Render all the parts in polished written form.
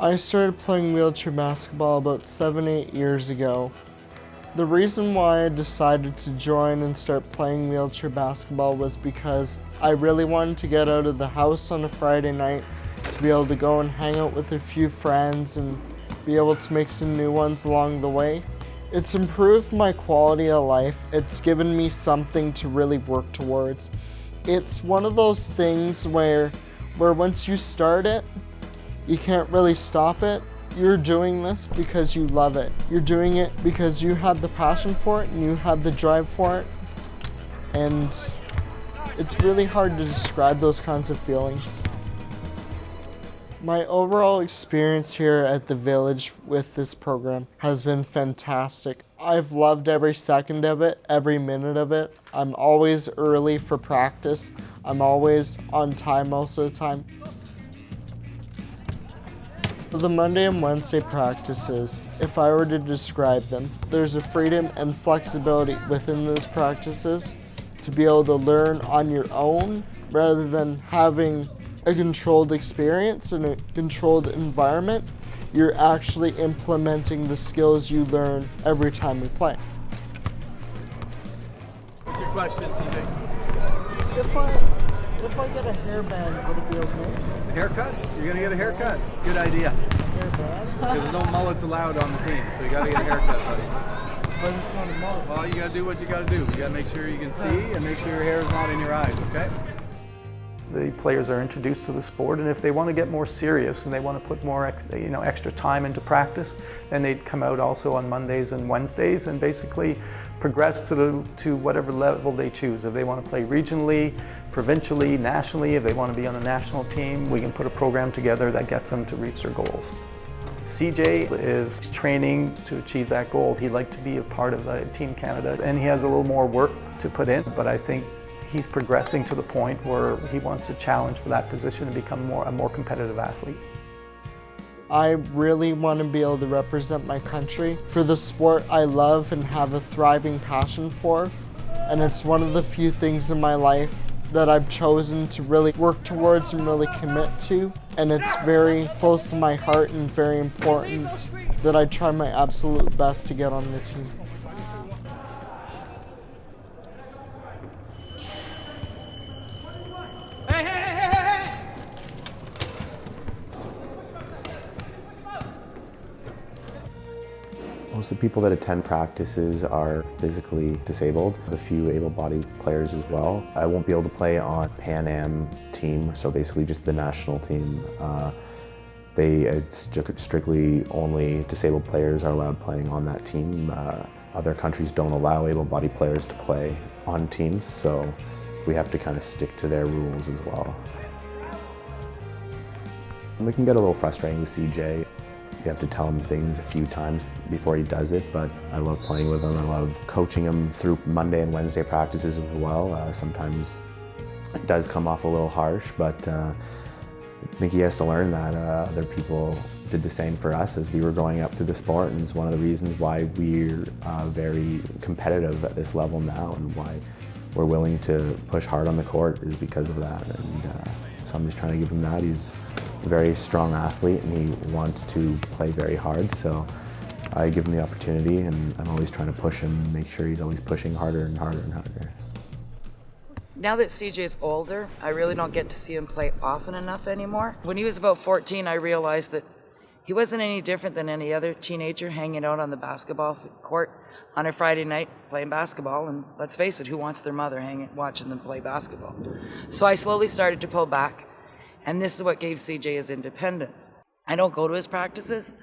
I started playing wheelchair basketball about 7-8 years ago. The reason why I decided to join and start playing wheelchair basketball was because I really wanted to get out of the house on a Friday night to be able to go and hang out with a few friends and be able to make some new ones along the way. It's improved my quality of life. It's given me something to really work towards. It's one of those things where once you start it, you can't really stop it. You're doing this because you love it. You're doing it because you have the passion for it and you have the drive for it. And it's really hard to describe those kinds of feelings. My overall experience here at the Village with this program has been fantastic. I've loved every second of it, every minute of it. I'm always early for practice. I'm always on time most of the time. The Monday and Wednesday practices, if I were to describe them, there's a freedom and flexibility within those practices to be able to learn on your own rather than having a controlled experience in a controlled environment. You're actually implementing the skills you learn every time we play. What's your question, CJ? If I get a hairband, would it be okay? A haircut? You're gonna get a haircut. Good idea. Hairband? There's no mullets allowed on the team, so you gotta get a haircut, buddy. But it's not a mullet. Well, you gotta do what you gotta do. You gotta make sure you can see and make sure your hair is not in your eyes, okay? The players are introduced to the sport, and if they want to get more serious and they want to put more extra time into practice, then they'd come out also on Mondays and Wednesdays and basically progress to whatever level they choose. If they want to play regionally, provincially, nationally, if they want to be on a national team, we can put a program together that gets them to reach their goals. CJ is training to achieve that goal. He'd like to be a part of Team Canada, and he has a little more work to put in, but I think he's progressing to the point where he wants to challenge for that position and become a more competitive athlete. I really want to be able to represent my country for the sport I love and have a thriving passion for. And it's one of the few things in my life that I've chosen to really work towards and really commit to. And it's very close to my heart and very important that I try my absolute best to get on the team. Most of the people that attend practices are physically disabled, a few able-bodied players as well. I won't be able to play on Pan Am team, so basically just the national team. It's strictly only disabled players are allowed playing on that team. Other countries don't allow able-bodied players to play on teams, so we have to kind of stick to their rules as well. It can get a little frustrating with CJ. You have to tell him things a few times before he does it, but I love playing with him. I love coaching him through Monday and Wednesday practices as well. Sometimes it does come off a little harsh, but I think he has to learn that other people did the same for us as we were growing up through the sport, and it's one of the reasons why we're very competitive at this level now and why we're willing to push hard on the court is because of that. And so I'm just trying to give him that. He's a very strong athlete and he wants to play very hard, so I give him the opportunity and I'm always trying to push him and make sure he's always pushing harder and harder and harder. Now that CJ's older, I really don't get to see him play often enough anymore. When he was about 14, I realized that he wasn't any different than any other teenager hanging out on the basketball court on a Friday night playing basketball, and let's face it, who wants their mother watching them play basketball? So I slowly started to pull back. And this is what gave CJ his independence. I don't go to his practices.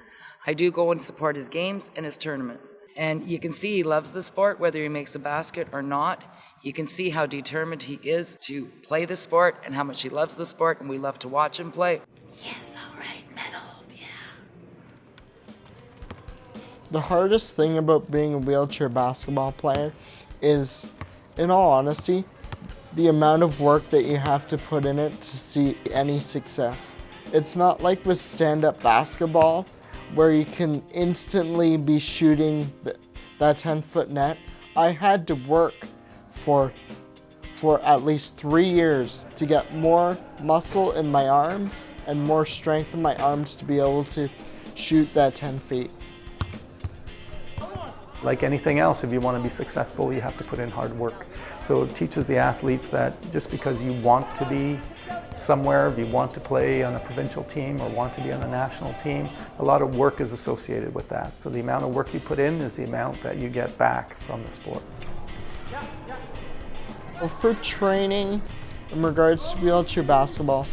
I do go and support his games and his tournaments. And you can see he loves the sport, whether he makes a basket or not. You can see how determined he is to play the sport and how much he loves the sport, and we love to watch him play. Yes, all right, medals, yeah. The hardest thing about being a wheelchair basketball player is, in all honesty, the amount of work that you have to put in it to see any success. It's not like with stand-up basketball where you can instantly be shooting that 10-foot net. I had to work for at least 3 years to get more muscle in my arms and more strength in my arms to be able to shoot that 10 feet. Like anything else, if you want to be successful, you have to put in hard work. So it teaches the athletes that just because you want to be somewhere, if you want to play on a provincial team or want to be on a national team, a lot of work is associated with that. So the amount of work you put in is the amount that you get back from the sport. Well, for training, in regards to wheelchair basketball,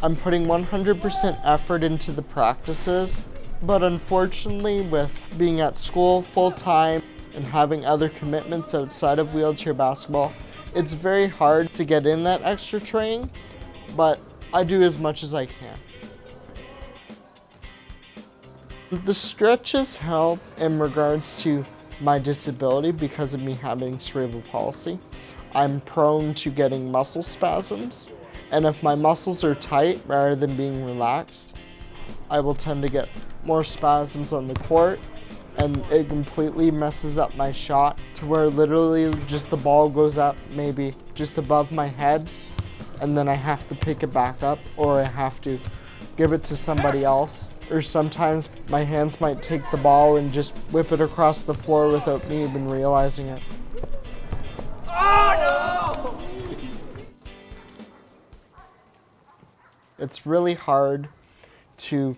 I'm putting 100% effort into the practices, but unfortunately with being at school full-time and having other commitments outside of wheelchair basketball, it's very hard to get in that extra training, but I do as much as I can. The stretches help in regards to my disability because of me having cerebral palsy. I'm prone to getting muscle spasms, and if my muscles are tight rather than being relaxed, I will tend to get more spasms on the court, and it completely messes up my shot to where literally just the ball goes up maybe just above my head, and then I have to pick it back up, or I have to give it to somebody else. Or sometimes my hands might take the ball and just whip it across the floor without me even realizing it. Oh, no! It's really hard to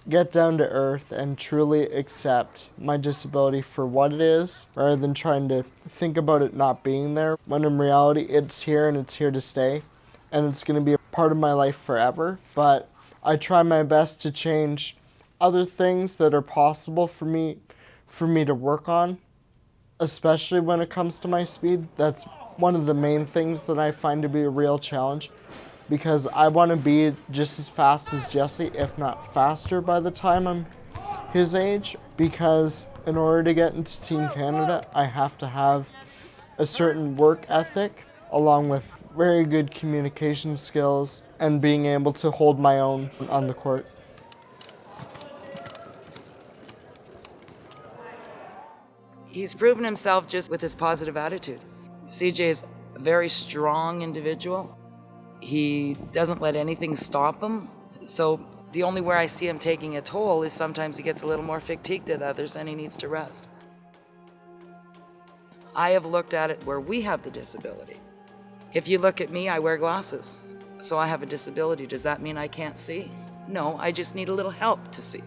get down to earth and truly accept my disability for what it is, rather than trying to think about it not being there, when in reality it's here and it's here to stay, and it's going to be a part of my life forever. But I try my best to change other things that are possible for me to work on, especially when it comes to my speed. That's one of the main things that I find to be a real challenge, because I want to be just as fast as Jesse, if not faster by the time I'm his age, because in order to get into Team Canada, I have to have a certain work ethic along with very good communication skills and being able to hold my own on the court. He's proven himself just with his positive attitude. CJ is a very strong individual. He doesn't let anything stop him. So the only where I see him taking a toll is sometimes he gets a little more fatigued than others and he needs to rest. I have looked at it where we have the disability. If you look at me, I wear glasses. So I have a disability. Does that mean I can't see? No, I just need a little help to see.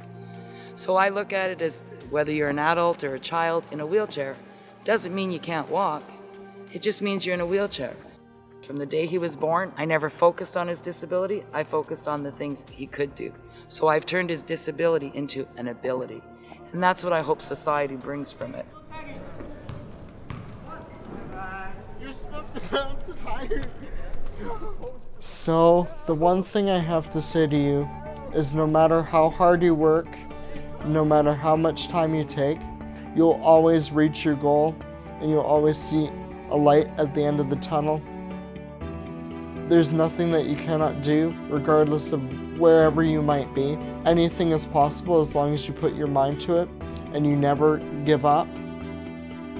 So I look at it as whether you're an adult or a child in a wheelchair, doesn't mean you can't walk. It just means you're in a wheelchair. From the day he was born, I never focused on his disability. I focused on the things he could do. So I've turned his disability into an ability. And that's what I hope society brings from it. You're supposed to bounce it higher. So, the one thing I have to say to you is no matter how hard you work, no matter how much time you take, you'll always reach your goal and you'll always see a light at the end of the tunnel. There's nothing that you cannot do, regardless of wherever you might be. Anything is possible as long as you put your mind to it and you never give up.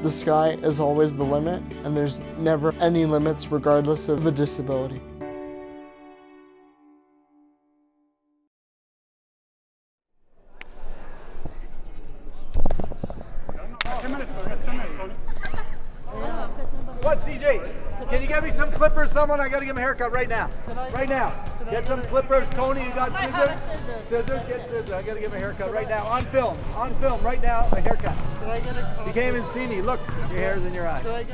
The sky is always the limit, and there's never any limits regardless of a disability. What, CJ? Can you get me some clippers, someone? I gotta give him a haircut right now. Right now. Get some clippers. Tony, you got scissors? Scissors, get scissors. I gotta give him a haircut right now. On film, right now, a haircut. You can't even see me. Look, your hair's in your eye.